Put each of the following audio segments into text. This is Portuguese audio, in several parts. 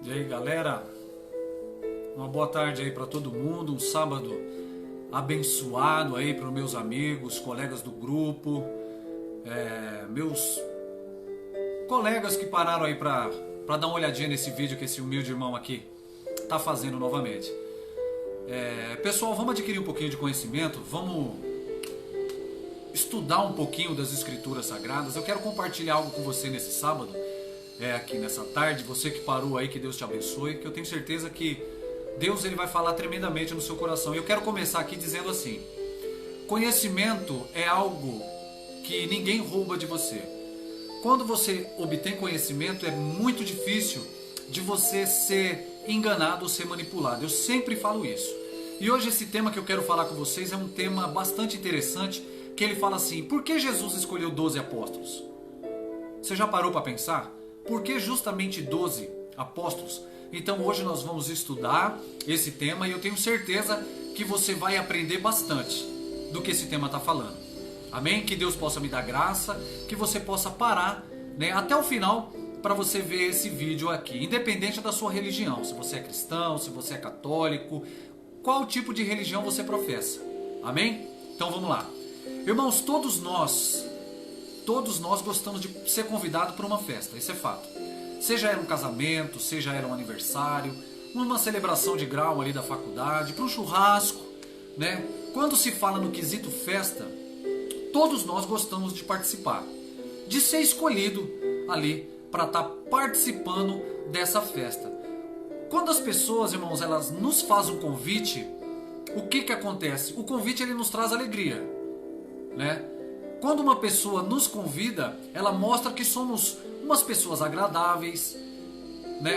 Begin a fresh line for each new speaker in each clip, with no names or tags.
E aí, galera, uma boa tarde aí para todo mundo, um sábado abençoado aí para os meus amigos, colegas do grupo, meus colegas que pararam aí para dar uma olhadinha nesse vídeo que esse humilde irmão aqui tá fazendo novamente. Pessoal, vamos adquirir um pouquinho de conhecimento, vamos estudar um pouquinho das escrituras sagradas. Eu quero compartilhar algo com você nesse sábado, aqui nessa tarde. Você que parou aí, que Deus te abençoe, que eu tenho certeza que Deus ele vai falar tremendamente no seu coração. E eu quero começar aqui dizendo assim: conhecimento é algo que ninguém rouba de você. Quando você obtém conhecimento, é muito difícil de você ser enganado ou ser manipulado. Eu sempre falo isso. E hoje esse tema que eu quero falar com vocês é um tema bastante interessante, que ele fala assim: por que Jesus escolheu 12 apóstolos? Você já parou para pensar? Por que justamente 12 apóstolos? Então hoje nós vamos estudar esse tema e eu tenho certeza que você vai aprender bastante do que esse tema está falando. Amém? Que Deus possa me dar graça, que você possa parar, até o final para você ver esse vídeo aqui, independente da sua religião, se você é cristão, se você é católico, qual tipo de religião você professa. Amém? Então vamos lá. Irmãos, todos nós gostamos de ser convidados para uma festa, isso é fato. Seja era um casamento, seja era um aniversário, uma celebração de grau ali da faculdade, para um churrasco, Quando se fala no quesito festa, todos nós gostamos de participar, de ser escolhido ali para estar participando dessa festa. Quando as pessoas, irmãos, elas nos fazem um convite, o que acontece? O convite ele nos traz alegria, Quando uma pessoa nos convida, ela mostra que somos umas pessoas agradáveis,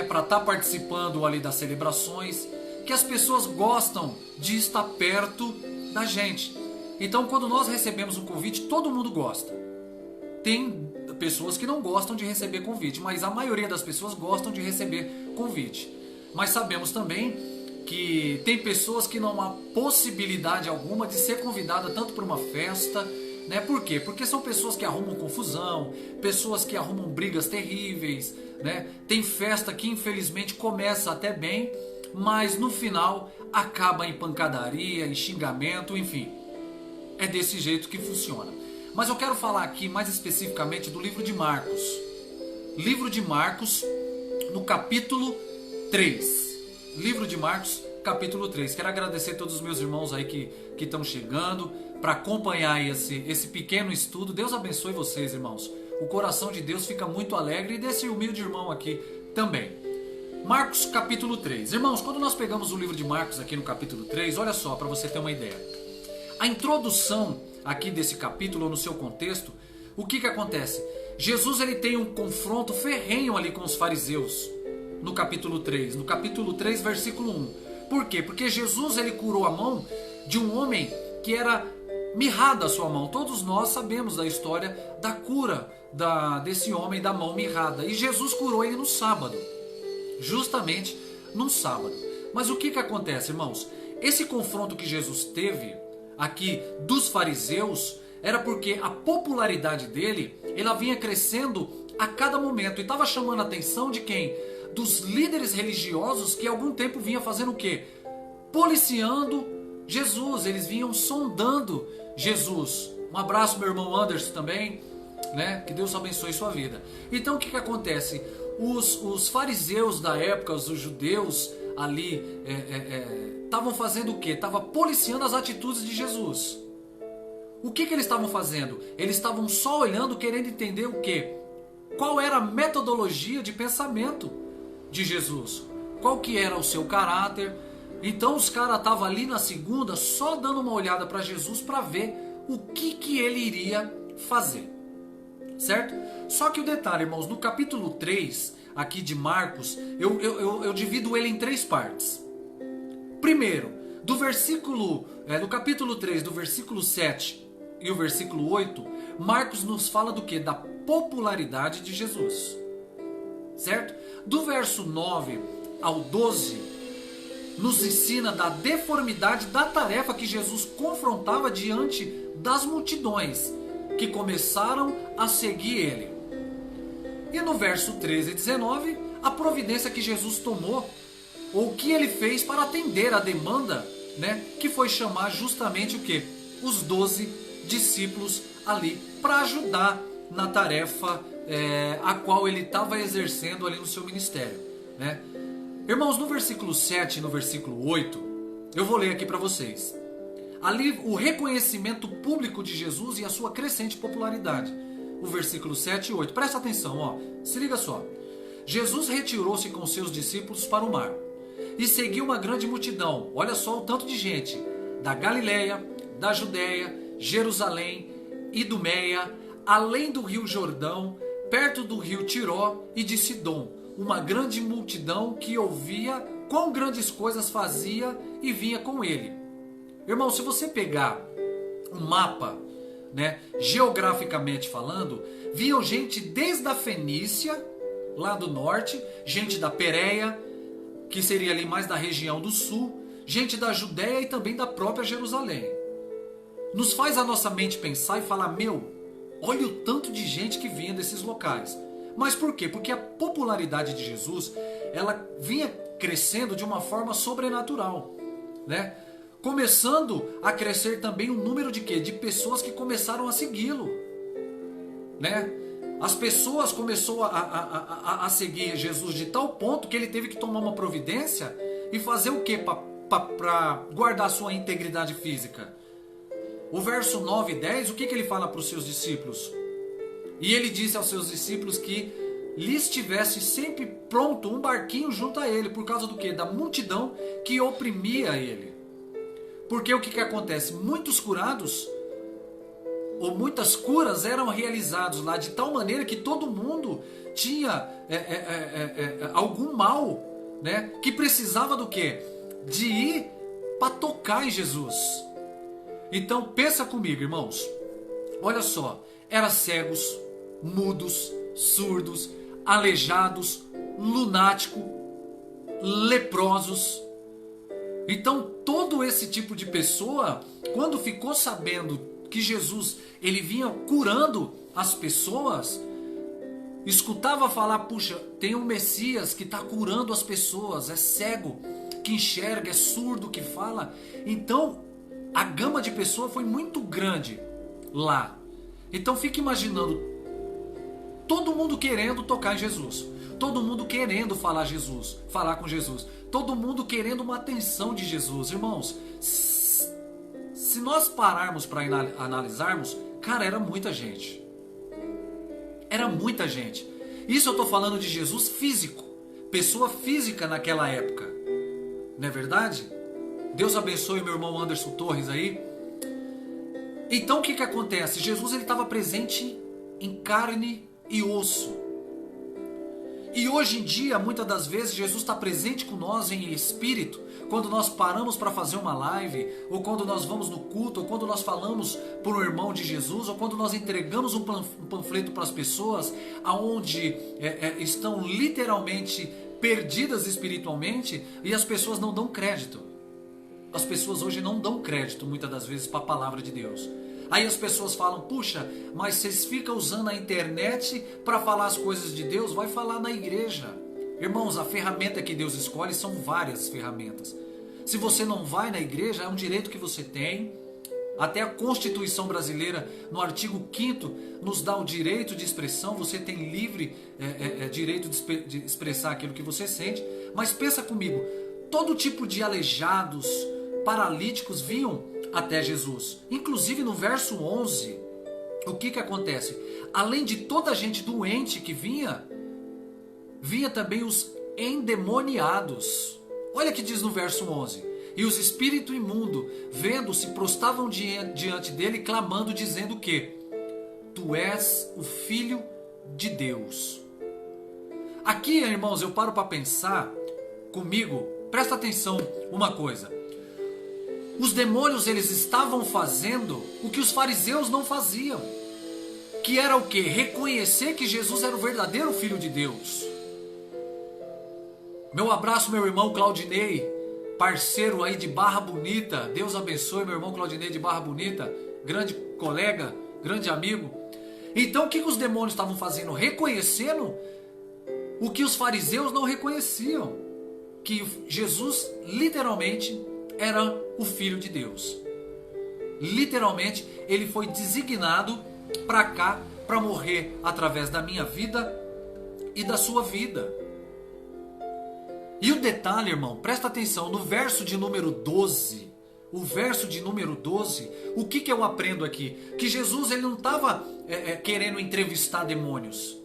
para estar participando ali das celebrações, que as pessoas gostam de estar perto da gente. Então, quando nós recebemos um convite, todo mundo gosta. Tem pessoas que não gostam de receber convite, mas a maioria das pessoas gostam de receber convite. Mas sabemos também que tem pessoas que não há possibilidade alguma de ser convidada tanto para uma festa, Por quê? Porque são pessoas que arrumam confusão, pessoas que arrumam brigas terríveis, Tem festa que infelizmente começa até bem, mas no final acaba em pancadaria, em xingamento, enfim. É desse jeito que funciona. Mas eu quero falar aqui mais especificamente do livro de Marcos. Livro de Marcos, no capítulo 3. Livro de Marcos, capítulo 3. Quero agradecer a todos os meus irmãos aí que estão chegando para acompanhar esse pequeno estudo. Deus abençoe vocês, irmãos. O coração de Deus fica muito alegre, e desse humilde irmão aqui também. Marcos capítulo 3. Irmãos, quando nós pegamos o livro de Marcos aqui no capítulo 3, olha só, para você ter uma ideia. A introdução aqui desse capítulo, no seu contexto, o que acontece? Jesus ele tem um confronto ferrenho ali com os fariseus no capítulo 3. No capítulo 3, versículo 1. Por quê? Porque Jesus ele curou a mão de um homem que era mirrada a sua mão. Todos nós sabemos da história da cura desse homem da mão mirrada. E Jesus curou ele no sábado. Justamente no sábado. Mas o que acontece, irmãos? Esse confronto que Jesus teve aqui dos fariseus era porque a popularidade dele, ela vinha crescendo a cada momento. E estava chamando a atenção de quem? Dos líderes religiosos que há algum tempo vinha fazendo o quê? Policiando Jesus. Eles vinham sondando Jesus. Um abraço meu irmão Anderson também, Que Deus abençoe sua vida. Então o que acontece? Os fariseus da época, os judeus ali, estavam fazendo o quê? Estavam policiando as atitudes de Jesus. O que eles estavam fazendo? Eles estavam só olhando, querendo entender o quê? Qual era a metodologia de pensamento de Jesus? Qual que era o seu caráter? Então os caras estavam ali na segunda só dando uma olhada para Jesus para ver o que ele iria fazer. Certo? Só que o detalhe, irmãos, no capítulo 3 aqui de Marcos, eu divido ele em 3 partes. Primeiro, no capítulo 3, do versículo 7 e o versículo 8, Marcos nos fala do que? Da popularidade de Jesus. Certo? Do verso 9 ao 12, nos ensina da deformidade da tarefa que Jesus confrontava diante das multidões que começaram a seguir ele. E no verso 13 e 19, a providência que Jesus tomou, ou o que ele fez para atender a demanda, né, que foi chamar justamente o quê? Os 12 discípulos ali, para ajudar na tarefa a qual ele estava exercendo ali no seu ministério, né? Irmãos, no versículo 7 e no versículo 8, eu vou ler aqui para vocês. Ali o reconhecimento público de Jesus e a sua crescente popularidade. O versículo 7 e 8. Presta atenção, ó. Se liga só. Jesus retirou-se com seus discípulos para o mar e seguiu uma grande multidão. Olha só o tanto de gente. Da Galileia, da Judéia, Jerusalém, Idumeia, além do rio Jordão, perto do rio Tiró e de Sidom. Uma grande multidão que ouvia quão grandes coisas fazia e vinha com ele. Irmão, se você pegar um mapa, né, geograficamente falando, vinham gente desde a Fenícia, lá do norte, gente da Pérea, que seria ali mais da região do sul, gente da Judéia e também da própria Jerusalém. Nos faz a nossa mente pensar e falar, olha o tanto de gente que vinha desses locais. Mas por quê? Porque a popularidade de Jesus, ela vinha crescendo de uma forma sobrenatural, né? Começando a crescer também o número de quê? De pessoas que começaram a segui-lo, né? As pessoas começaram a seguir Jesus de tal ponto que ele teve que tomar uma providência e fazer o quê? Para guardar sua integridade física. O verso 9 e 10, o que ele fala para os seus discípulos? E ele disse aos seus discípulos que lhes tivesse sempre pronto um barquinho junto a ele, por causa do quê? Da multidão que oprimia ele. Porque o que acontece? Muitos curados, ou muitas curas eram realizados lá de tal maneira que todo mundo tinha algum mal, né? Que precisava do quê? De ir para tocar em Jesus. Então pensa comigo, irmãos. Olha só, eram cegos, mudos, surdos, aleijados, lunáticos, leprosos. Então todo esse tipo de pessoa, quando ficou sabendo que Jesus ele vinha curando as pessoas, escutava falar, puxa, tem um Messias que está curando as pessoas, é cego que enxerga, é surdo que fala. Então a gama de pessoas foi muito grande lá. Então fica imaginando todo mundo querendo tocar em Jesus, todo mundo querendo falar com Jesus, todo mundo querendo uma atenção de Jesus. Irmãos, se nós pararmos para analisarmos, cara, era muita gente. Era muita gente. Isso eu estou falando de Jesus físico, pessoa física naquela época. Não é verdade? Deus abençoe meu irmão Anderson Torres aí. Então o que acontece? Jesus ele estava presente em carne e osso. E hoje em dia, muitas das vezes, Jesus está presente com nós em espírito, quando nós paramos para fazer uma live, ou quando nós vamos no culto, ou quando nós falamos por um irmão de Jesus, ou quando nós entregamos um panfleto para as pessoas, aonde estão literalmente perdidas espiritualmente, e as pessoas não dão crédito. As pessoas hoje não dão crédito, muitas das vezes, para a palavra de Deus. Aí as pessoas falam, puxa, mas vocês ficam usando a internet para falar as coisas de Deus? Vai falar na igreja. Irmãos, a ferramenta que Deus escolhe são várias ferramentas. Se você não vai na igreja, é um direito que você tem. Até a Constituição brasileira, no artigo 5º, nos dá o direito de expressão. Você tem livre direito de expressar aquilo que você sente. Mas pensa comigo, todo tipo de aleijados, paralíticos vinham até Jesus. Inclusive no verso 11, o que acontece? Além de toda a gente doente que vinha também os endemoniados. Olha o que diz no verso 11. E os espíritos imundos, vendo, se prostravam diante dele, clamando, dizendo que tu és o Filho de Deus. Aqui, irmãos, eu paro para pensar comigo, presta atenção uma coisa. Os demônios, eles estavam fazendo o que os fariseus não faziam. Que era o quê? Reconhecer que Jesus era o verdadeiro Filho de Deus. Meu abraço, meu irmão Claudinei, parceiro aí de Barra Bonita. Deus abençoe meu irmão Claudinei de Barra Bonita. Grande colega, grande amigo. Então o que os demônios estavam fazendo? Reconhecendo o que os fariseus não reconheciam, que Jesus literalmente era o Filho de Deus. Literalmente, ele foi designado para cá, para morrer através da minha vida e da sua vida. E o detalhe, irmão, presta atenção, no verso de número 12, o que eu aprendo aqui? Que Jesus ele não estava querendo entrevistar demônios.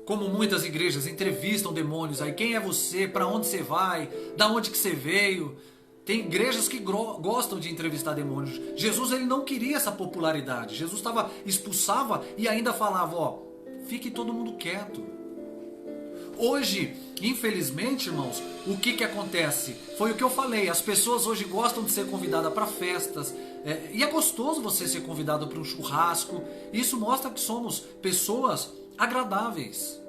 Como muitas igrejas entrevistam demônios. Aí, quem é você? Para onde você vai? Da onde que você veio? Tem igrejas que gostam de entrevistar demônios. Jesus ele não queria essa popularidade. Jesus expulsava e ainda falava, ó, fique todo mundo quieto. Hoje, infelizmente, irmãos, o que acontece? Foi o que eu falei, as pessoas hoje gostam de ser convidadas para festas, e é gostoso você ser convidado para um churrasco. Isso mostra que somos pessoas agradáveis.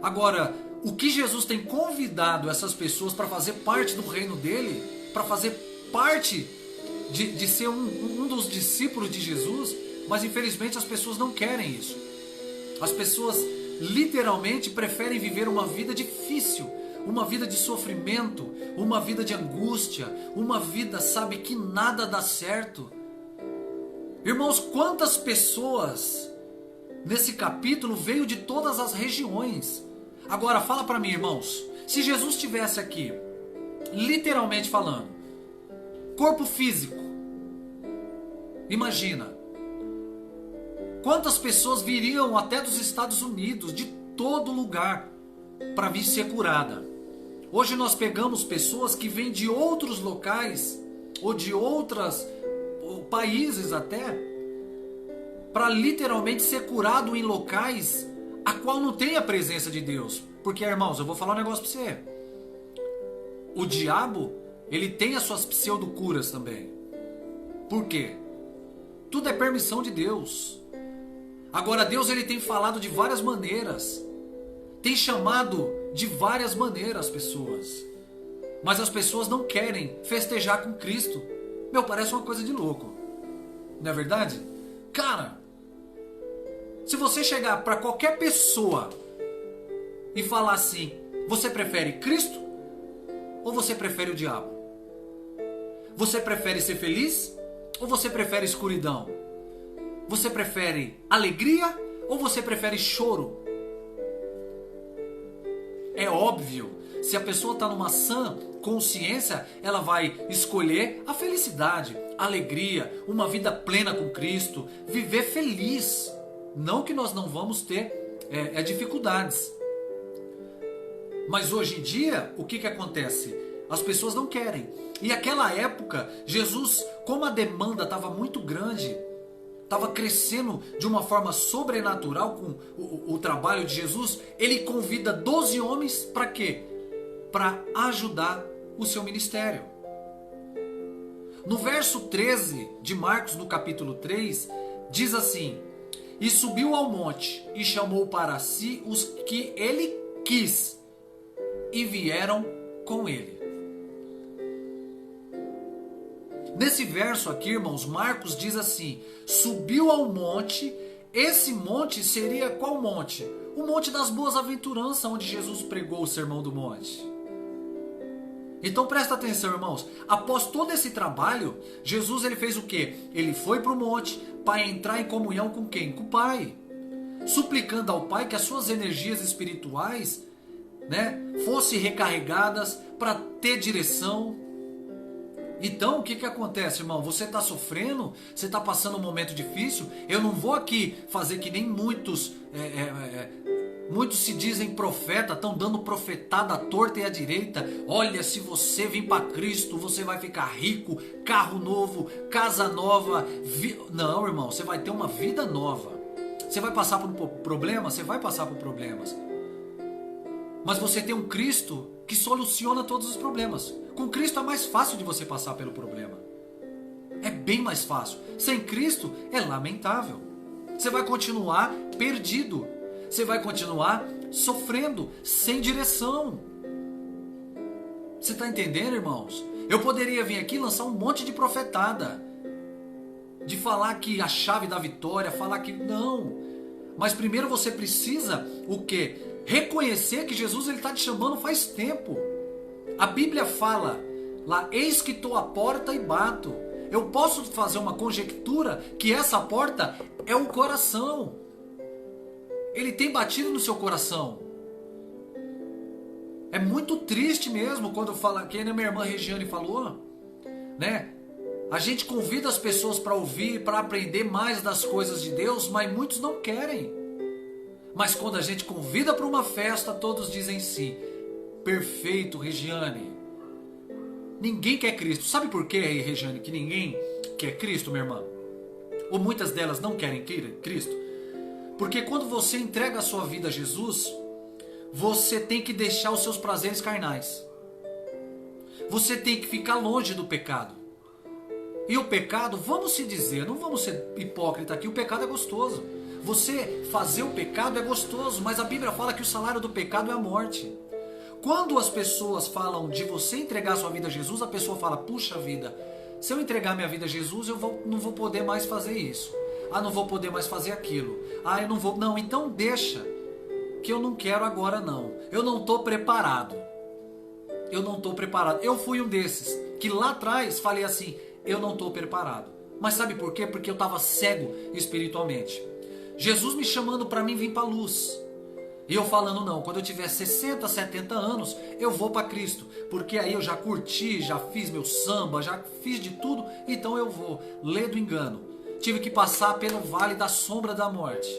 Agora, o que Jesus tem convidado essas pessoas para fazer parte do reino dele, para fazer parte de ser um dos discípulos de Jesus, mas infelizmente as pessoas não querem isso. As pessoas literalmente preferem viver uma vida difícil, uma vida de sofrimento, uma vida de angústia, uma vida, sabe, que nada dá certo. Irmãos, quantas pessoas nesse capítulo veio de todas as regiões. Agora fala para mim, irmãos, se Jesus estivesse aqui, literalmente falando, corpo físico, imagina, quantas pessoas viriam até dos Estados Unidos, de todo lugar, para vir ser curada. Hoje nós pegamos pessoas que vêm de outros locais, ou de outros países até, para literalmente ser curado em locais a qual não tem a presença de Deus. Porque, irmãos, eu vou falar um negócio para você. O diabo, ele tem as suas pseudo-curas também. Por quê? Tudo é permissão de Deus. Agora, Deus ele tem falado de várias maneiras. Tem chamado de várias maneiras as pessoas. Mas as pessoas não querem festejar com Cristo. Meu, parece uma coisa de louco. Não é verdade? Cara, se você chegar para qualquer pessoa e falar assim, você prefere Cristo ou você prefere o diabo? Você prefere ser feliz ou você prefere escuridão? Você prefere alegria ou você prefere choro? É óbvio, se a pessoa está numa sã consciência, ela vai escolher a felicidade, a alegria, uma vida plena com Cristo, viver feliz. Não que nós não vamos ter dificuldades. Mas hoje em dia, o que acontece? As pessoas não querem. E aquela época, Jesus, como a demanda estava muito grande, estava crescendo de uma forma sobrenatural com o trabalho de Jesus, ele convida 12 homens para quê? Para ajudar o seu ministério. No verso 13 de Marcos, no capítulo 3, diz assim: e subiu ao monte e chamou para si os que ele quis e vieram com ele. Nesse verso aqui, irmãos, Marcos diz assim: subiu ao monte. Esse monte seria qual monte? O Monte das Boas-Aventuranças, onde Jesus pregou o Sermão do Monte. Então presta atenção, irmãos. Após todo esse trabalho, Jesus ele fez o quê? Ele foi para o monte para entrar em comunhão com quem? Com o Pai. Suplicando ao Pai que as suas energias espirituais, fossem recarregadas para ter direção. Então, o que acontece, irmão? Você está sofrendo? Você está passando um momento difícil? Eu não vou aqui fazer que nem muitos se dizem profeta, estão dando profetada à torta e à direita. Olha, se você vir para Cristo, você vai ficar rico, carro novo, casa nova. Não, irmão, você vai ter uma vida nova. Você vai passar por problemas? Você vai passar por problemas. Mas você tem um Cristo que soluciona todos os problemas. Com Cristo é mais fácil de você passar pelo problema. É bem mais fácil. Sem Cristo é lamentável. Você vai continuar perdido. Você vai continuar sofrendo, sem direção. Você está entendendo, irmãos? Eu poderia vir aqui e lançar um monte de profetada. De falar que a chave da vitória, falar que não. Mas primeiro você precisa o quê? Reconhecer que Jesus está te chamando faz tempo. A Bíblia fala lá, eis que estou à porta e bato. Eu posso fazer uma conjectura que essa porta é o coração. Ele tem batido no seu coração. É muito triste mesmo quando fala, que a minha irmã Regiane falou, né? A gente convida as pessoas para ouvir, para aprender mais das coisas de Deus, mas muitos não querem. Mas quando a gente convida para uma festa, todos dizem sim. Perfeito, Regiane. Ninguém quer Cristo. Sabe por quê, Regiane, que ninguém quer Cristo, minha irmã? Ou muitas delas não querem Cristo? Porque quando você entrega a sua vida a Jesus, você tem que deixar os seus prazeres carnais. Você tem que ficar longe do pecado. E o pecado, vamos se dizer, não vamos ser hipócrita aqui, o pecado é gostoso. Você fazer o pecado é gostoso, mas a Bíblia fala que o salário do pecado é a morte. Quando as pessoas falam de você entregar a sua vida a Jesus, a pessoa fala, puxa vida, se eu entregar minha vida a Jesus, não vou poder mais fazer isso. Ah, não vou poder mais fazer aquilo. Ah, eu não vou... Não, então deixa, que eu não quero agora não. Eu não estou preparado. Eu não estou preparado. Eu fui um desses, que lá atrás falei assim, eu não estou preparado. Mas sabe por quê? Porque eu estava cego espiritualmente. Jesus me chamando para mim vir para a luz. E eu falando, não, quando eu tiver 60, 70 anos, eu vou para Cristo. Porque aí eu já curti, já fiz meu samba, já fiz de tudo, então eu vou. Lê do engano. Tive que passar pelo vale da sombra da morte.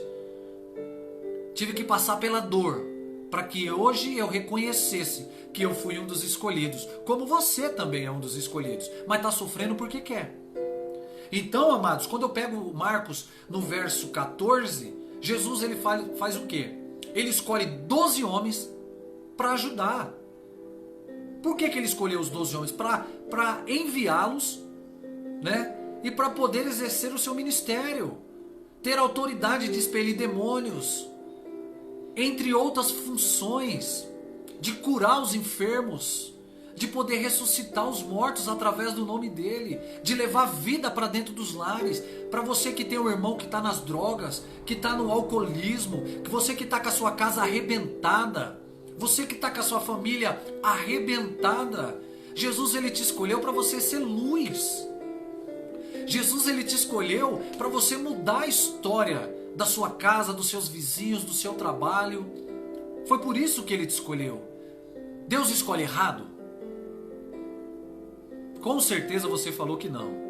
Tive que passar pela dor, para que hoje eu reconhecesse que eu fui um dos escolhidos. Como você também é um dos escolhidos, mas está sofrendo porque quer. Então, amados, quando eu pego Marcos no verso 14, Jesus ele faz o quê? Ele escolhe 12 homens para ajudar. Por que ele escolheu os 12 homens? Para enviá-los, né? E para poder exercer o seu ministério. Ter autoridade de expelir demônios. Entre outras funções. De curar os enfermos. De poder ressuscitar os mortos através do nome dele. De levar vida para dentro dos lares. Para você que tem um irmão que está nas drogas, que está no alcoolismo, que você que está com a sua casa arrebentada, você que está com a sua família arrebentada. Jesus ele te escolheu para você ser luz. Jesus ele te escolheu para você mudar a história da sua casa, dos seus vizinhos, do seu trabalho. Foi por isso que ele te escolheu. Deus escolhe errado? Com certeza você falou que não.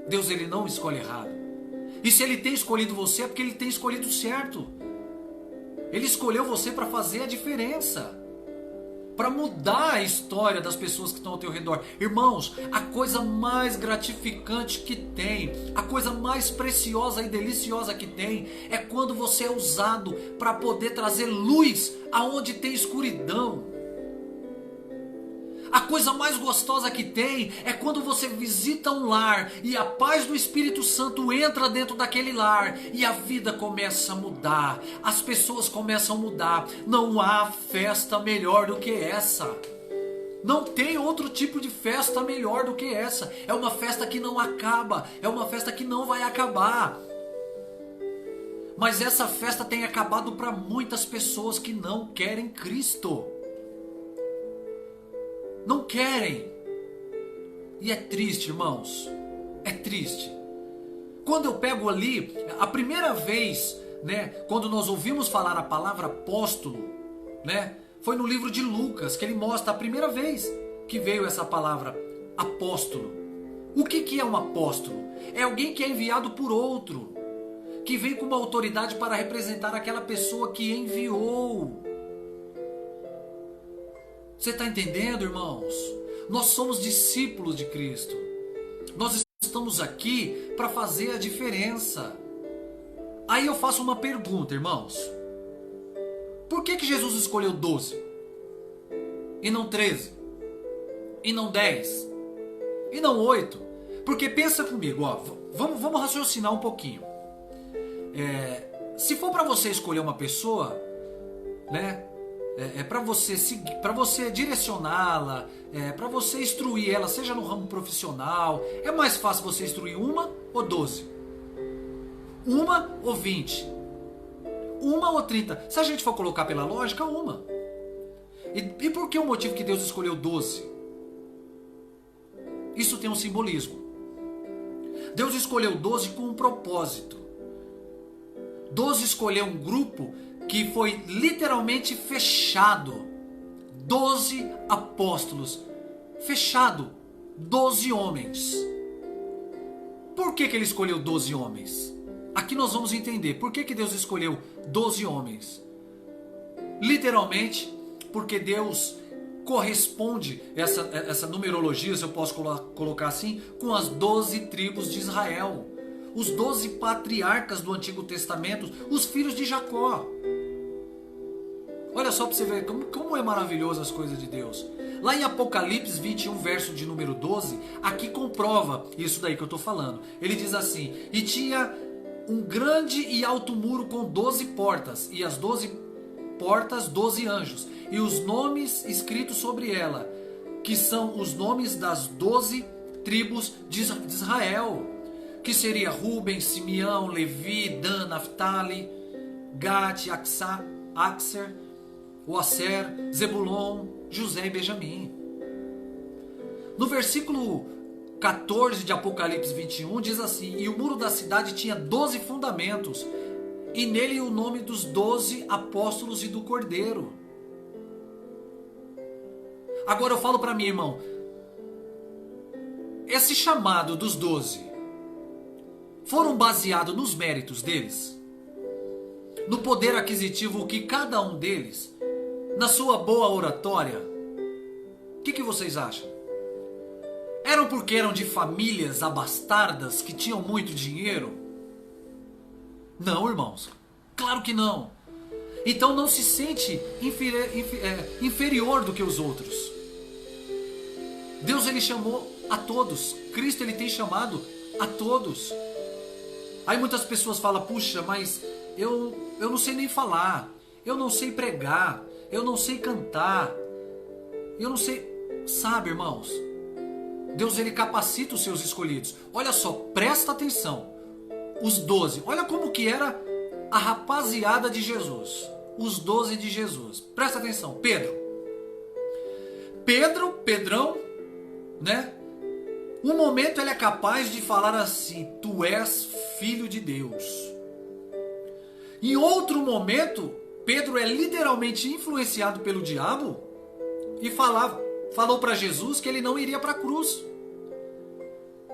Deus ele não escolhe errado. E se ele tem escolhido você é porque ele tem escolhido certo. Ele escolheu você para fazer a diferença. Para mudar a história das pessoas que estão ao teu redor. Irmãos, a coisa mais gratificante que tem, a coisa mais preciosa e deliciosa que tem, é quando você é usado para poder trazer luz aonde tem escuridão. A coisa mais gostosa que tem é quando você visita um lar e a paz do Espírito Santo entra dentro daquele lar e a vida começa a mudar, as pessoas começam a mudar. Não há festa melhor do que essa. Não tem outro tipo de festa melhor do que essa. É uma festa que não acaba, é uma festa que não vai acabar. Mas essa festa tem acabado para muitas pessoas que não querem Cristo. Não querem. E é triste, irmãos. É triste. Quando eu pego ali, a primeira vez, né, quando nós ouvimos falar a palavra apóstolo, né, foi no livro de Lucas, que ele mostra a primeira vez que veio essa palavra apóstolo. O que é um apóstolo? É alguém que é enviado por outro, que vem com uma autoridade para representar aquela pessoa que enviou. Você está entendendo, irmãos? Nós somos discípulos de Cristo. Nós estamos aqui para fazer a diferença. Aí eu faço uma pergunta, irmãos. Por que Jesus escolheu 12? E não 13? E não 10? E não 8? Porque pensa comigo, ó, vamos raciocinar um pouquinho. Se for para você escolher uma pessoa, né? Para você seguir, para você direcioná-la, para você instruir ela, seja no ramo profissional, é mais fácil você instruir uma ou 12? Uma ou 20? uma ou 30? Se a gente for colocar pela lógica, uma. E por que o motivo que Deus escolheu 12? Isso tem um simbolismo. Deus escolheu 12 com um propósito. 12 escolheu um grupo que foi literalmente fechado. 12 apóstolos. Fechado. 12 homens. Por que ele escolheu 12 homens? Aqui nós vamos entender. Por que Deus escolheu 12 homens? Literalmente, porque Deus corresponde essa numerologia, se eu posso colocar assim, com as 12 tribos de Israel. Os 12 patriarcas do Antigo Testamento, os filhos de Jacó. Olha só para você ver como é maravilhoso as coisas de Deus. Lá em Apocalipse 21, verso de número 12, aqui comprova isso daí que eu estou falando. Ele diz assim: e tinha um grande e alto muro com 12 portas, e as 12 portas 12 anjos, e os nomes escritos sobre ela, que são os nomes das 12 tribos de Israel, que seria Ruben, Simeão, Levi, Dan, Naftali, Gad, Axer, Oaser, Zebulon, José e Benjamim. No versículo 14 de Apocalipse 21 diz assim: e o muro da cidade tinha 12 fundamentos, e nele o nome dos 12 apóstolos e do Cordeiro. Agora eu falo para mim, irmão, esse chamado dos 12 foram baseados nos méritos deles? No poder aquisitivo que cada um deles, na sua boa oratória? O que vocês acham? Eram porque eram de famílias abastardas que tinham muito dinheiro? Não, irmãos. Claro que não. Então não se sente inferior do que os outros. Deus, ele chamou a todos. Cristo, ele tem chamado a todos. Aí muitas pessoas falam: puxa, mas eu não sei nem falar, eu não sei pregar, eu não sei cantar, eu não sei... Sabe, irmãos, Deus, ele capacita os seus escolhidos. Olha só, presta atenção. Os 12, olha como que era a rapaziada de Jesus. Os 12 de Jesus. Presta atenção. Pedrão, né? Um momento ele é capaz de falar assim: tu és filho de Deus. Em outro momento, Pedro é literalmente influenciado pelo diabo e falou para Jesus que ele não iria para a cruz.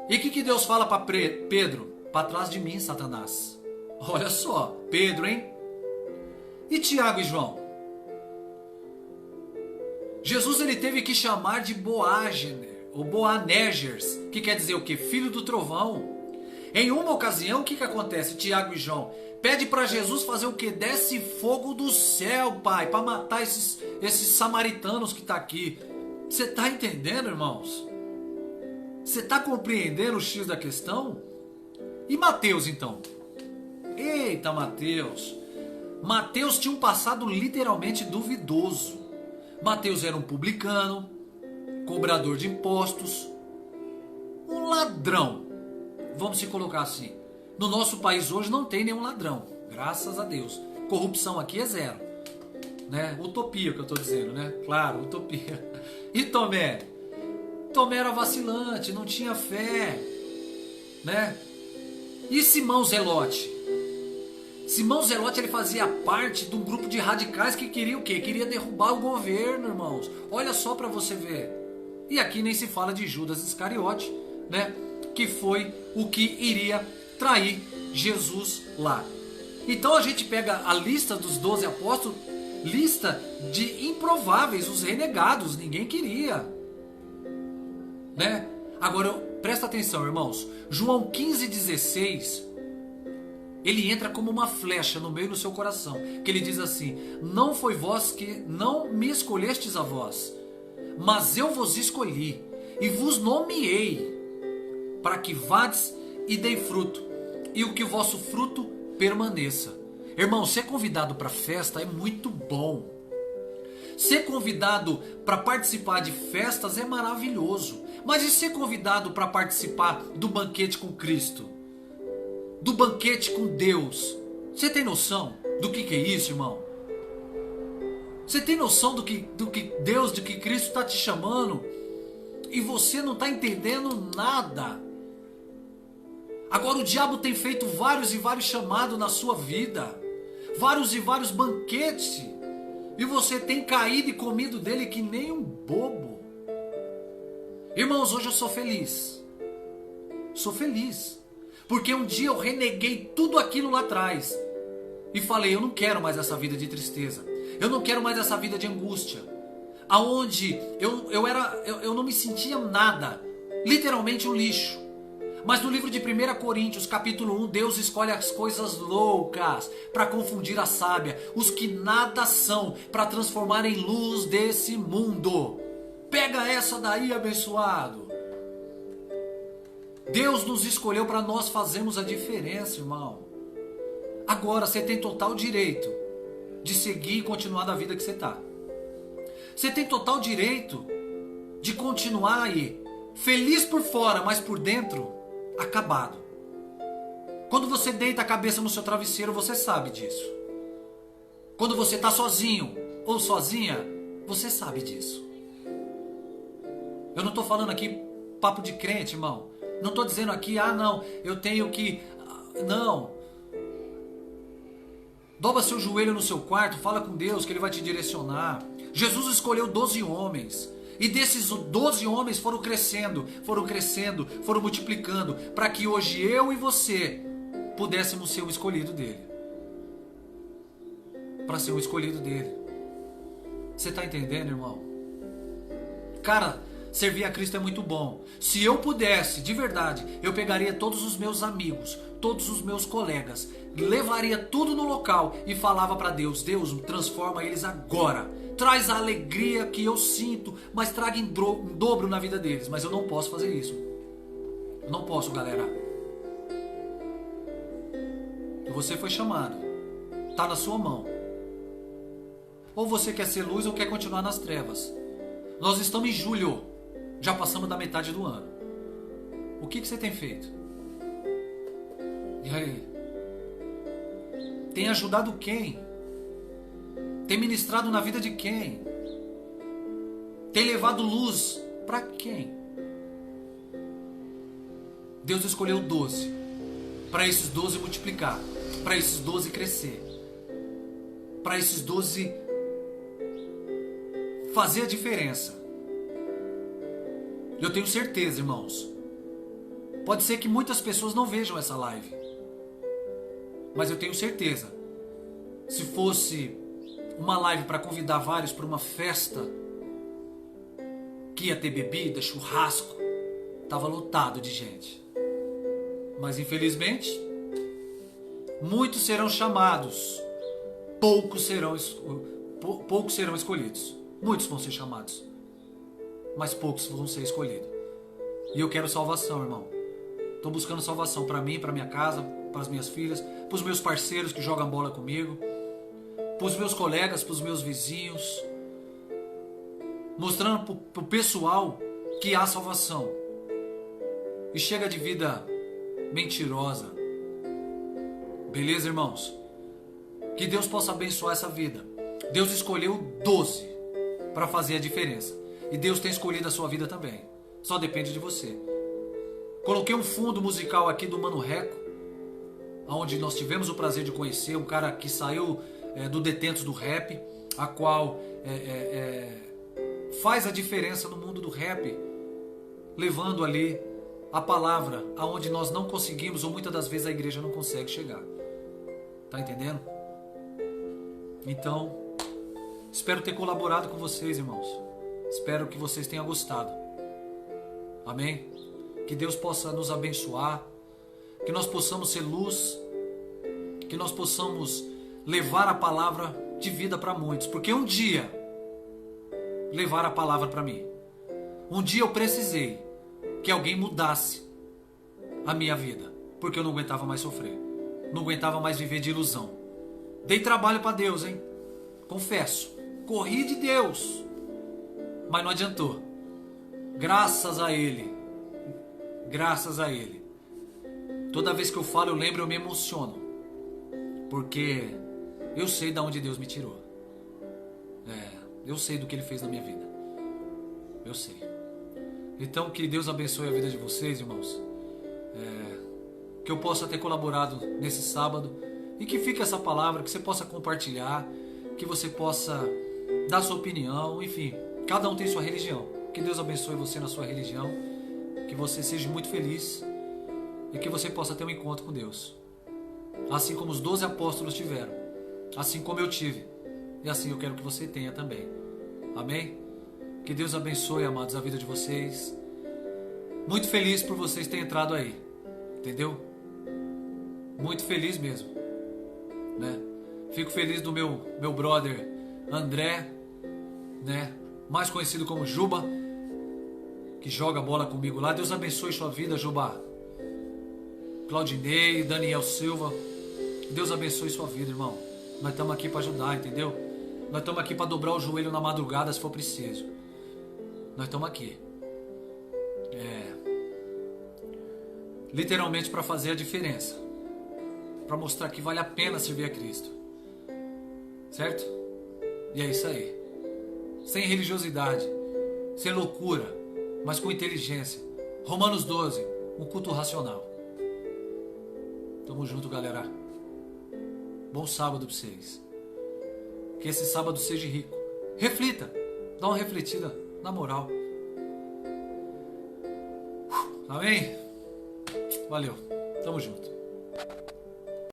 E o que Deus fala para Pedro? Para trás de mim, Satanás. Olha só, Pedro, hein? E Tiago e João? Jesus, ele teve que chamar de Boanerges, ou Boanerges, que quer dizer o quê? Filho do trovão. Em uma ocasião, o que acontece? Tiago e João pede para Jesus fazer o quê? Desce fogo do céu, Pai, para matar esses samaritanos que estão aqui. Você está entendendo, irmãos? Você está compreendendo o X da questão? E Mateus, então? Eita, Mateus! Mateus tinha um passado literalmente duvidoso. Mateus era um publicano, cobrador de impostos, um ladrão. Vamos se colocar assim. No nosso país hoje não tem nenhum ladrão, graças a Deus. Corrupção aqui é zero, né? Utopia que eu estou dizendo, né? Claro, utopia. E Tomé? Tomé era vacilante, não tinha fé, né? E Simão Zelote? Simão Zelote, ele fazia parte de um grupo de radicais que queria o quê? Queria derrubar o governo, irmãos. Olha só para você ver. E aqui nem se fala de Judas Iscariote, né? Que foi o que iria trair Jesus lá. Então a gente pega a lista dos 12 apóstolos, lista de improváveis, os renegados, ninguém queria, né? Agora presta atenção, irmãos. João 15,16, ele entra como uma flecha no meio do seu coração, que ele diz assim: não foi vós que não me escolhestes a vós, mas eu vos escolhi e vos nomeei para que vades e dei fruto, e o que o vosso fruto permaneça. Irmão, ser convidado para festa é muito bom. Ser convidado para participar de festas é maravilhoso. Mas e ser convidado para participar do banquete com Cristo? Do banquete com Deus? Você tem noção? do que é isso, irmão? Você tem noção do que Deus, do que Cristo está te chamando? E você não está entendendo nada. Agora o diabo tem feito vários e vários chamados na sua vida. Vários e vários banquetes. E você tem caído e comido dele que nem um bobo. Irmãos, hoje eu sou feliz. Sou feliz. Porque um dia eu reneguei tudo aquilo lá atrás. E falei, eu não quero mais essa vida de tristeza. Eu não quero mais essa vida de angústia. Aonde eu não me sentia nada. Literalmente um lixo. Mas no livro de 1 Coríntios, capítulo 1, Deus escolhe as coisas loucas para confundir a sábia, os que nada são, para transformar em luz desse mundo. Pega essa daí, abençoado. Deus nos escolheu para nós fazermos a diferença, irmão. Agora você tem total direito de seguir e continuar da vida que você está. Você tem total direito de continuar aí, feliz por fora, mas por dentro acabado. Quando você deita a cabeça no seu travesseiro, você sabe disso. Quando você está sozinho ou sozinha, você sabe disso. Eu não estou falando aqui papo de crente, irmão. Não estou dizendo aqui, não, eu tenho que... Não. Dobra seu joelho no seu quarto, fala com Deus que Ele vai te direcionar. Jesus escolheu 12 homens. E desses 12 homens foram crescendo, foram multiplicando, para que hoje eu e você pudéssemos ser o escolhido dele. Para ser o escolhido dele. Você está entendendo, irmão? Cara, servir a Cristo é muito bom. Se eu pudesse, de verdade, eu pegaria todos os meus amigos, todos os meus colegas, levaria tudo no local e falava para Deus, Deus, transforma eles agora. Traz a alegria que eu sinto, mas traga em dobro na vida deles. Mas eu não posso fazer isso. Eu não posso, galera. Você foi chamado. Está na sua mão. Ou você quer ser luz ou quer continuar nas trevas. Nós estamos em julho. Já passamos da metade do ano. O que você tem feito? E aí? Tem ajudado quem? Tem ministrado na vida de quem? Tem levado luz para quem? Deus escolheu 12. Para esses 12 multiplicar. Para esses 12 crescer. Para esses 12 fazer a diferença. Eu tenho certeza, irmãos. Pode ser que muitas pessoas não vejam essa live. Mas eu tenho certeza. Se fosse uma live para convidar vários para uma festa que ia ter bebida, churrasco, estava lotado de gente. Mas infelizmente, muitos serão chamados, poucos serão escolhidos. Muitos vão ser chamados, mas poucos vão ser escolhidos. E eu quero salvação, irmão. Estou buscando salvação para mim, para minha casa, para as minhas filhas, para os meus parceiros que jogam bola comigo, para os meus colegas, para os meus vizinhos, mostrando para o pessoal que há salvação. E chega de vida mentirosa. Beleza, irmãos? Que Deus possa abençoar essa vida. Deus escolheu 12 para fazer a diferença. E Deus tem escolhido a sua vida também. Só depende de você. Coloquei um fundo musical aqui do Mano Reco, onde nós tivemos o prazer de conhecer um cara que saiu do Detentos do Rap, a qual faz a diferença no mundo do rap, levando ali a palavra aonde nós não conseguimos, ou muitas das vezes a igreja não consegue chegar. Tá entendendo? Então, espero ter colaborado com vocês, irmãos. Espero que vocês tenham gostado. Amém? Que Deus possa nos abençoar, que nós possamos ser luz, que nós possamos levar a palavra de vida para muitos, porque um dia levar a palavra para mim. Um dia eu precisei que alguém mudasse a minha vida, porque eu não aguentava mais sofrer, não aguentava mais viver de ilusão. Dei trabalho para Deus, hein? Confesso, corri de Deus, mas não adiantou. Graças a Ele. Graças a Ele. Toda vez que eu falo, eu lembro, eu me emociono. Porque Eu sei de onde Deus me tirou. Eu sei do que Ele fez na minha vida. Eu sei. Então que Deus abençoe a vida de vocês, irmãos. Que eu possa ter colaborado nesse sábado. E que fique essa palavra, que você possa compartilhar. Que você possa dar sua opinião. Enfim, cada um tem sua religião. Que Deus abençoe você na sua religião. Que você seja muito feliz. E que você possa ter um encontro com Deus. Assim como os 12 apóstolos tiveram. Assim como eu tive. E assim eu quero que você tenha também. Amém? Que Deus abençoe, amados, a vida de vocês. Muito feliz por vocês terem entrado aí. Entendeu? Muito feliz mesmo. Né? Fico feliz do meu brother André, né? Mais conhecido como Juba, que joga bola comigo lá. Deus abençoe sua vida, Juba. Claudinei, Daniel Silva. Deus abençoe sua vida, irmão. Nós estamos aqui para ajudar, entendeu? Nós estamos aqui para dobrar o joelho na madrugada se for preciso. Nós estamos aqui. Literalmente para fazer a diferença. Para mostrar que vale a pena servir a Cristo. Certo? E é isso aí. Sem religiosidade. Sem loucura. Mas com inteligência. Romanos 12. Um culto racional. Tamo junto, galera. Bom sábado para vocês. Que esse sábado seja rico. Reflita. Dá uma refletida. Na moral. Amém? Valeu. Tamo junto.